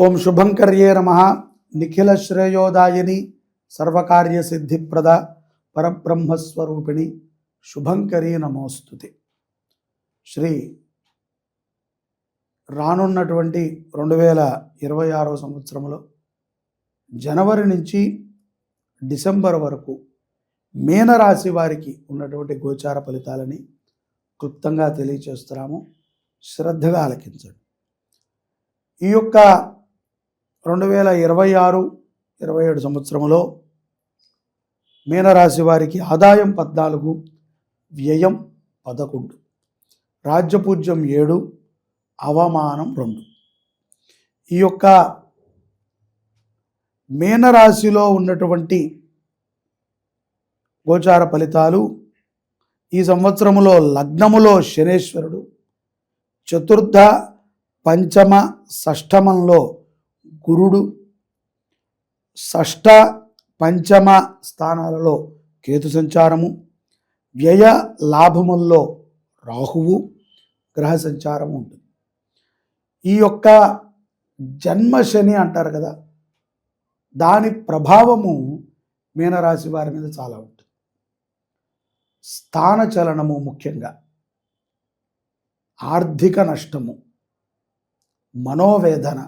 ఓం శుభంకర్యే నమః. నిఖిల శ్రేయోదాయిని సర్వకార్య సిద్ధిప్రద పరబ్రహ్మస్వరూపిణి శుభంకరీ నమోస్తుతే. శ్రీ రానున్నటువంటి 2026 సంవత్సరంలో జనవరి నుంచి డిసెంబర్ వరకు మీనరాశి వారికి ఉన్నటువంటి గోచార ఫలితాలని క్లుప్తంగా తెలియచేస్తున్నాము. శ్రద్ధగా ఆలకించండి. ఈ యొక్క 2026-27 సంవత్సరంలో మీనరాశి వారికి ఆదాయం 14, వ్యయం 11, రాజ్యపూజ్యం 7, అవమానం 2. ఈ యొక్క మీనరాశిలో ఉన్నటువంటి గోచార ఫలితాలు ఈ సంవత్సరములో లగ్నములో శనేశ్వరుడు, చతుర్థ, పంచమ, షష్టమంలో గురుడు, షష్ఠ, పంచమ స్థానాలలో కేతు సంచారము, వ్యయ లాభముల్లో రాహువు గ్రహ సంచారము ఉంటుంది. ఈ యొక్క జన్మ శని అంటారు కదా, దాని ప్రభావము మీనరాశి వారి మీద చాలా ఉంటుంది. స్థాన చలనము, ముఖ్యంగా ఆర్థిక నష్టము, మనోవేదన,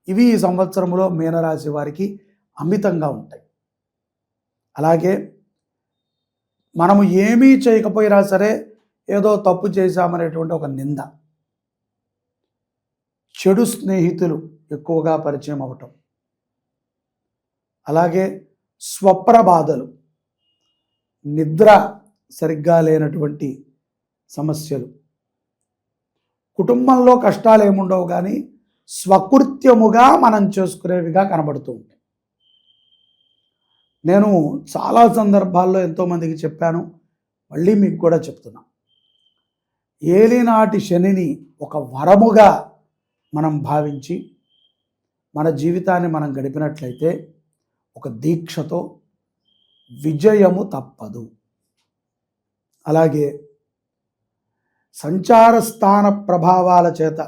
ఇవి ఈ సంవత్సరంలో మీనరాశి వారికి అమితంగా ఉంటాయి. అలాగే మనము ఏమీ చేయకపోయినా సరే ఏదో తప్పు చేశామనేటువంటి ఒక నింద, చెడు స్నేహితులు ఎక్కువగా పరిచయం అవటం, అలాగే స్వప్న బాధలు, నిద్ర సరిగ్గా లేనటువంటి సమస్యలు, కుటుంబంలో కష్టాలు ఏముండవు కానీ స్వకృత్యముగా మనం చేసుకునేవిగా కనబడుతూ ఉంటాయి. నేను చాలా సందర్భాల్లో ఎంతోమందికి చెప్పాను, మళ్ళీ మీకు కూడా చెప్తున్నా. ఏలినాటి శనిని ఒక వరముగా మనం భావించి మన జీవితాన్ని మనం గడిపినట్లయితే ఒక దీక్షతో విజయము తప్పదు. అలాగే సంచార స్థాన ప్రభావాల చేత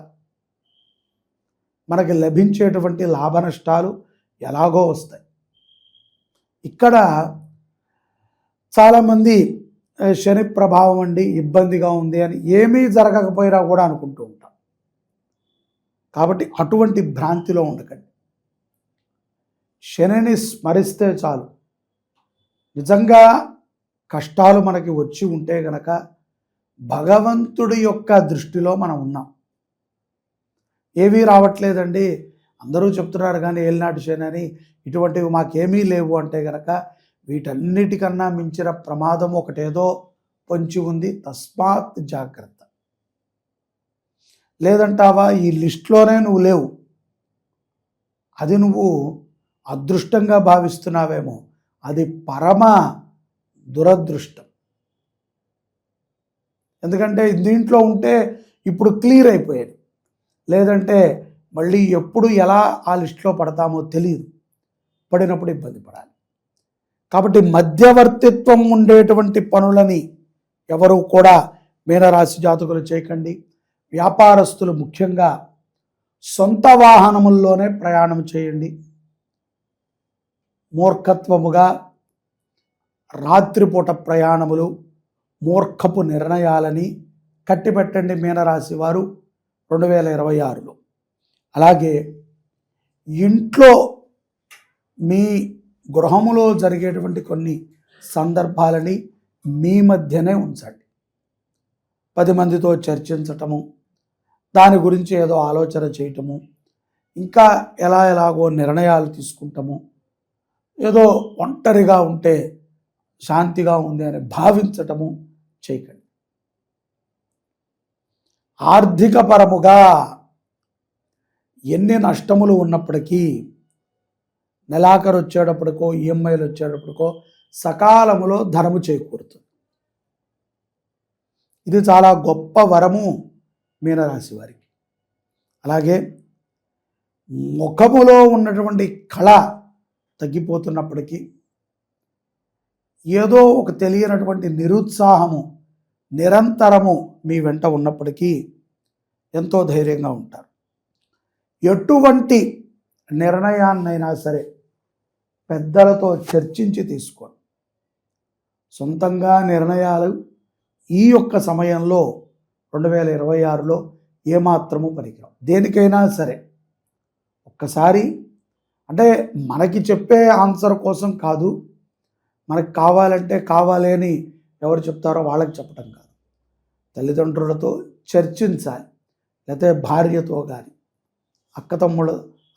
మనకి లభించేటువంటి లాభ నష్టాలు ఎలాగో వస్తాయి. ఇక్కడ చాలామంది శని ప్రభావం అండి ఇబ్బందిగా ఉంది అని ఏమీ జరగకపోయినా కూడా అనుకుంటూ ఉంటాం. కాబట్టి అటువంటి భ్రాంతిలో ఉండకండి. శనిని స్మరిస్తే చాలు. నిజంగా కష్టాలు మనకి వచ్చి ఉంటే గనక భగవంతుడి యొక్క దృష్టిలో మనం ఉన్నాం. ఏమీ రావట్లేదండి, అందరూ చెప్తున్నారు కానీ ఏలినాటి శని అని, ఇటువంటివి మాకేమీ లేవు అంటే గనక వీటన్నిటికన్నా మించిన ప్రమాదం ఒకటేదో పొంచి ఉంది. తస్మాత్ జాగ్రత్త. లేదంటావా, ఈ లిస్టులోనే నువ్వు లేవు, అది నువ్వు అదృష్టంగా భావిస్తున్నావేమో, అది పరమ దురదృష్టం. ఎందుకంటే దీంట్లో ఉంటే ఇప్పుడు క్లియర్ అయిపోయేది, లేదంటే మళ్ళీ ఎప్పుడు ఎలా ఆ లిస్టులో పడతామో తెలియదు, పడినప్పుడు ఇబ్బంది పడాలి. కాబట్టి మధ్యవర్తిత్వం ఉండేటువంటి పనులని ఎవరు కూడా మీనరాశి జాతకులు చేయకండి. వ్యాపారస్తులు ముఖ్యంగా సొంత వాహనముల్లోనే ప్రయాణం చేయండి. మూర్ఖత్వముగా రాత్రిపూట ప్రయాణములు, మూర్ఖపు నిర్ణయాలని కట్టిపెట్టండి మీనరాశి వారు 2026లో. అలాగే ఇంట్లో మీ గృహములో జరిగేటువంటి కొన్ని సందర్భాలని మీ మధ్యనే ఉంచండి. 10 మందితో చర్చించటము, దాని గురించి ఏదో ఆలోచన చేయటము, ఇంకా ఎలాగో నిర్ణయాలు తీసుకుంటాము, ఏదో ఒంటరిగా ఉంటే శాంతిగా ఉంది అని భావించటము చేయకండి. ఆర్థిక పరముగా ఎన్ని నష్టములు ఉన్నప్పటికీ నెలాఖరు వచ్చేటప్పటికో ఈఎంఐలు వచ్చేటప్పటికో సకాలములో ధనము చేకూరుతుంది. ఇది చాలా గొప్ప వరము మీనరాశి వారికి. అలాగే ముఖములో ఉన్నటువంటి కళ తగ్గిపోతున్నప్పటికీ ఏదో ఒక తెలియనటువంటి నిరుత్సాహము నిరంతరము మీ వెంట ఉన్నప్పటికీ ఎంతో ధైర్యంగా ఉంటారు. ఎటువంటి నిర్ణయాన్నైనా సరే పెద్దలతో చర్చించి తీసుకోండి. సొంతంగా నిర్ణయాలు ఈ యొక్క సమయంలో 2026లో ఏమాత్రము పనికిరావు. దేనికైనా సరే ఒక్కసారి అంటే మనకి చెప్పే ఆన్సర్ కోసం కాదు, మనకు కావాలంటే కావాలి అని ఎవరు చెప్తారో వాళ్ళకి చెప్పడం కాదు, తల్లిదండ్రులతో చర్చించాలి. లేకపోతే భార్యతో కానీ,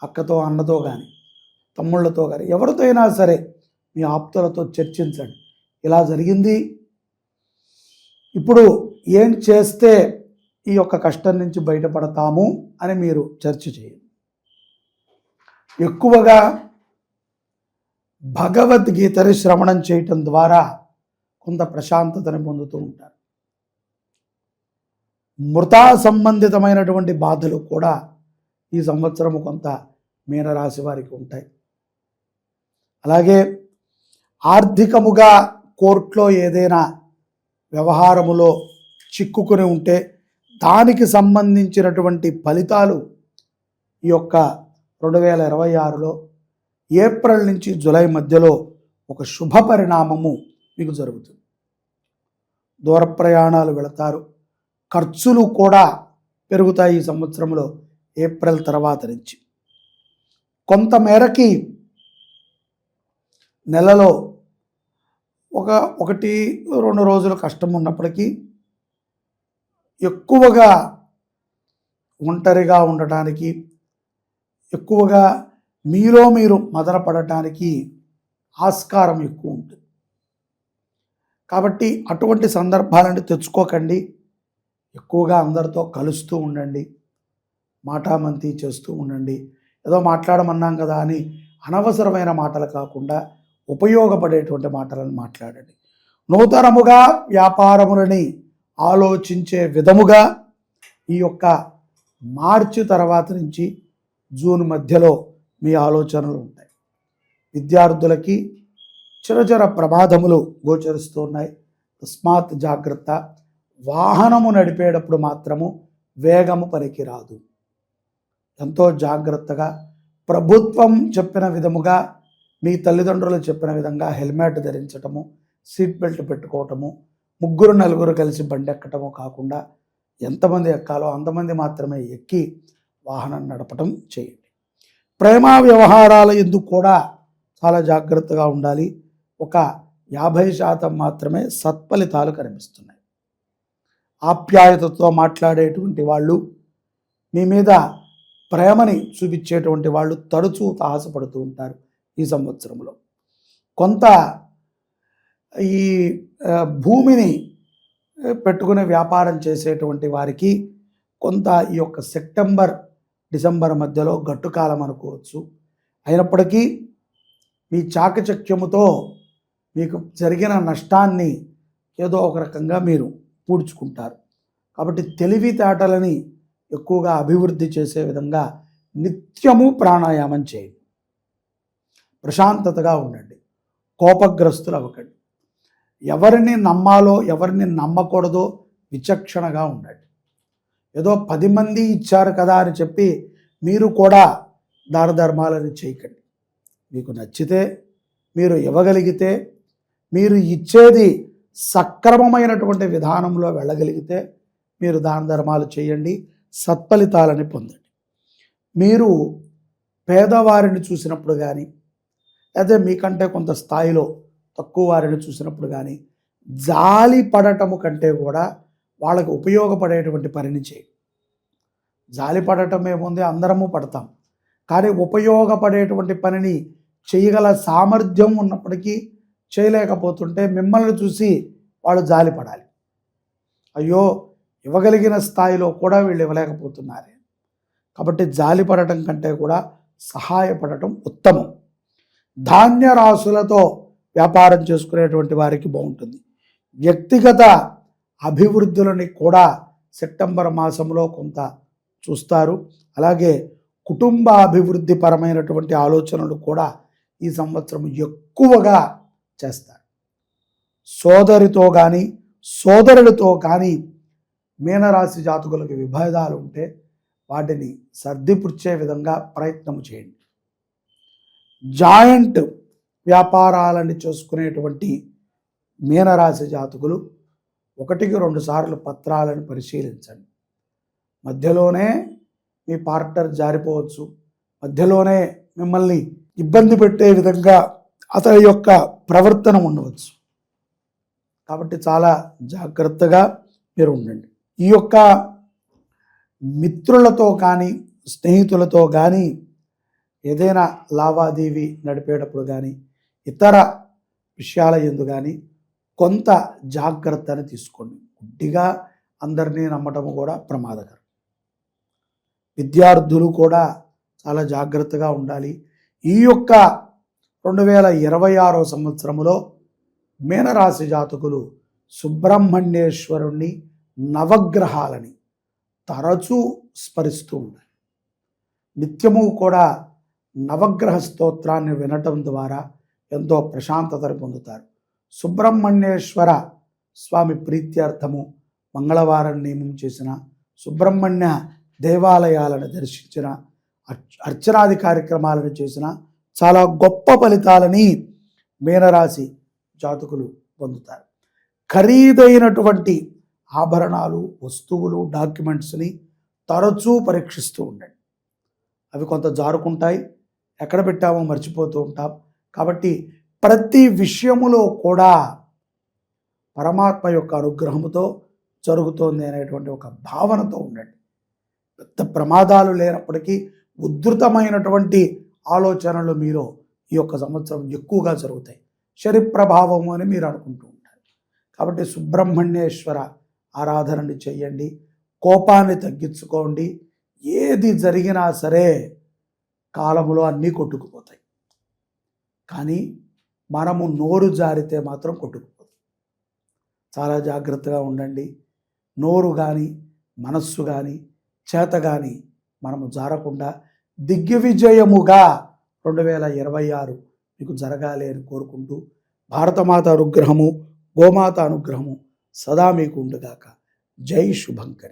అక్కతో అన్నతో కానీ, తమ్ముళ్ళతో కానీ, ఎవరితో అయినా సరే మీ ఆప్తులతో చర్చించండి. ఇలా జరిగింది, ఇప్పుడు ఏం చేస్తే ఈ యొక్క కష్టం నుంచి బయటపడతాము అని మీరు చర్చ చేయండి. ఎక్కువగా భగవద్గీతని శ్రవణం చేయటం ద్వారా కొంత ప్రశాంతతని పొందుతూ ఉంటారు. మృతా సంబంధితమైనటువంటి బాధలు కూడా ఈ సంవత్సరము కొంత మీనరాశి వారికి ఉంటాయి. అలాగే ఆర్థికముగా కోర్టులో ఏదైనా వ్యవహారములో చిక్కుకుని ఉంటే దానికి సంబంధించినటువంటి ఫలితాలు ఈ యొక్క 2026లో ఏప్రిల్ నుంచి జూలై మధ్యలో ఒక శుభ పరిణామము మీకు జరుగుతుంది. దూర ప్రయాణాలు వెళతారు, ఖర్చులు కూడా పెరుగుతాయి ఈ సంవత్సరంలో ఏప్రిల్ తర్వాత నుంచి. కొంతమేరకి నెలలో 1-2 రోజులు కష్టం ఉన్నప్పటికీ ఎక్కువగా ఒంటరిగా ఉండటానికి, ఎక్కువగా మీలో మీరు మదనపడటానికి ఆస్కారం ఎక్కువ ఉంటుంది. కాబట్టి అటువంటి సందర్భాలను తెచ్చుకోకండి. ఎక్కువగా అందరితో కలుస్తూ ఉండండి, మాటామంతి చేస్తూ ఉండండి. ఏదో మాట్లాడమన్నాం కదా అని అనవసరమైన మాటలు కాకుండా ఉపయోగపడేటువంటి మాటలను మాట్లాడండి. నూతనముగా వ్యాపారములని ఆలోచించే విధముగా ఈ యొక్క మార్చి తర్వాత నుంచి జూన్ మధ్యలో మీ ఆలోచనలు ఉంటాయి. విద్యార్థులకి చిరచర ప్రమాదములు గోచరిస్తూ ఉన్నాయి. తస్మాత్ జాగ్రత్త. వాహనము నడిపేటప్పుడు మాత్రము వేగము పనికిరాదు. ఎంతో జాగ్రత్తగా ప్రభుత్వం చెప్పిన విధముగా, మీ తల్లిదండ్రులు చెప్పిన విధంగా హెల్మెట్ ధరించటము, సీట్ బెల్ట్ పెట్టుకోవటము, 3-4 కలిసి బండి ఎక్కటము కాకుండా ఎంతమంది ఎక్కాలో అంతమంది మాత్రమే ఎక్కి వాహనం నడపటం చేయండి. ప్రేమ వ్యవహారాల ఎందుకు కూడా చాలా జాగ్రత్తగా ఉండాలి. ఒక 50% మాత్రమే సత్ఫలితాలు కనిపిస్తున్నాయి. ఆప్యాయతతో మాట్లాడేటువంటి వాళ్ళు, మీ మీద ప్రేమని చూపించేటువంటి వాళ్ళు తరచూ తాహసపడుతూ ఉంటారు. ఈ సంవత్సరంలో కొంత ఈ భూమిని పెట్టుకునే వ్యాపారం చేసేటువంటి వారికి కొంత ఈ యొక్క సెప్టెంబర్-డిసెంబర్ మధ్యలో గట్టుకాలం అనుకోవచ్చు. అయినప్పటికీ మీ చాకచక్యముతో మీకు జరిగిన నష్టాన్ని ఏదో ఒక రకంగా మీరు పూడ్చుకుంటారు. కాబట్టి తెలివితేటలని ఎక్కువగా అభివృద్ధి చేసే విధంగా నిత్యము ప్రాణాయామం చేయండి. ప్రశాంతతగా ఉండండి, కోపగ్రస్తులు అవ్వకండి. ఎవరిని నమ్మాలో ఎవరిని నమ్మకూడదో విచక్షణగా ఉండండి. ఏదో 10 మంది ఇచ్చారు కదా అని చెప్పి మీరు కూడా దాన ధర్మాలని చేయకండి. మీకు నచ్చితే, మీరు ఇవ్వగలిగితే, మీరు ఇచ్చేది సక్రమమైనటువంటి విధానంలో వెళ్ళగలిగితే మీరు దాన ధర్మాలు చేయండి, సత్ఫలితాలని పొందండి. మీరు పేదవారిని చూసినప్పుడు కానీ, లేదా మీకంటే కొంత స్థాయిలో తక్కువ వారిని చూసినప్పుడు కానీ జాలి పడటము కంటే కూడా వాళ్ళకు ఉపయోగపడేటువంటి పనిని చేయి. జాలి పడటం ఏముంది, అందరము పడతాం. కానీ ఉపయోగపడేటువంటి పనిని చేయగల సామర్థ్యం ఉన్నప్పటికీ చేయలేకపోతుంటే మిమ్మల్ని చూసి వాళ్ళు జాలి పడాలి. అయ్యో, ఇవ్వగలిగిన స్థాయిలో కూడా వీళ్ళు ఇవ్వలేకపోతున్నారే. కాబట్టి జాలి పడటం కంటే కూడా సహాయపడటం ఉత్తమం. ధాన్య రాశులతో వ్యాపారం చేసుకునేటువంటి వారికి బాగుంటుంది. వ్యక్తిగత అభివృద్ధులని కూడా సెప్టెంబర్ మాసంలో కొంత చూస్తారు. అలాగే కుటుంబ అభివృద్ధి పరమైనటువంటి ఆలోచనలు కూడా ఈ సంవత్సరం ఎక్కువగా చేస్తారు. సోదరితో కానీ సోదరులతో కానీ మీనరాశి జాతకులకు విభేదాలు ఉంటే వాటిని సర్దిపుచ్చే విధంగా ప్రయత్నం చేయండి. జాయింట్ వ్యాపారాలని చేసుకునేటువంటి మీనరాశి జాతకులు 1-2 సార్లు పత్రాలను పరిశీలించండి. మధ్యలోనే మీ పార్ట్నర్ జారిపోవచ్చు, మధ్యలోనే మిమ్మల్ని ఇబ్బంది పెట్టే విధంగా అతని యొక్క ప్రవర్తన ఉండవచ్చు. కాబట్టి చాలా జాగ్రత్తగా మీరు ఉండండి. ఈ యొక్క మిత్రులతో కానీ స్నేహితులతో కానీ ఏదైనా లావాదేవీ నడిపేటప్పుడు కానీ ఇతర విషయాల యందు కానీ కొంత జాగ్రత్తని తీసుకోండి. గుడ్డిగా అందరినీ నమ్మటం కూడా ప్రమాదకరం. విద్యార్థులు కూడా చాలా జాగ్రత్తగా ఉండాలి. ఈ యొక్క 2026 సంవత్సరంలో మీనరాశి జాతకులు సుబ్రహ్మణ్యేశ్వరుణ్ణి, నవగ్రహాలని తరచూ స్మరిస్తూ ఉండాలి. నిత్యము కూడా నవగ్రహ స్తోత్రాన్ని వినటం ద్వారా ఎంతో ప్రశాంతతను పొందుతారు. సుబ్రహ్మణ్యేశ్వర స్వామి ప్రీత్యర్థము మంగళవారం నియమం చేసిన, సుబ్రహ్మణ్య దేవాలయాలను దర్శించిన, అర్చనాది కార్యక్రమాలను చేసిన చాలా గొప్ప ఫలితాలని మీనరాశి జాతకులు పొందుతారు. ఖరీదైనటువంటి ఆభరణాలు, వస్తువులు, డాక్యుమెంట్స్ని తరచూ పరీక్షిస్తూ ఉండండి. అవి కొంత జారుకుంటాయి, ఎక్కడ పెట్టామో మర్చిపోతూ ఉంటాం. కాబట్టి ప్రతి విషయములో కూడా పరమాత్మ యొక్క అనుగ్రహముతో జరుగుతోంది అనేటువంటి ఒక భావనతో ఉండండి. పెద్ద ప్రమాదాలు లేనప్పటికీ ఉద్ధృతమైనటువంటి ఆలోచనలు మీలో ఈ యొక్క సంవత్సరం ఎక్కువగా జరుగుతాయి. శని ప్రభావము అని మీరు అనుకుంటూ ఉంటారు. కాబట్టి సుబ్రహ్మణ్యేశ్వర ఆరాధనని చేయండి, కోపాన్ని తగ్గించుకోండి. ఏది జరిగినా సరే కాలములో అన్నీ కొట్టుకుపోతాయి, కానీ మనము నోరు జారితే మాత్రం కొట్టుకుపోతాం. చాలా జాగ్రత్తగా ఉండండి. నోరు కానీ, మనస్సు కానీ, చేత కానీ మనము జారకుండా దిగ్విజయముగా 2026 మీకు జరగాలి అని కోరుకుంటూ, భారతమాత అనుగ్రహము, గోమాత అనుగ్రహము సదా మీకు ఉండుగాక. జై శుభంకరి.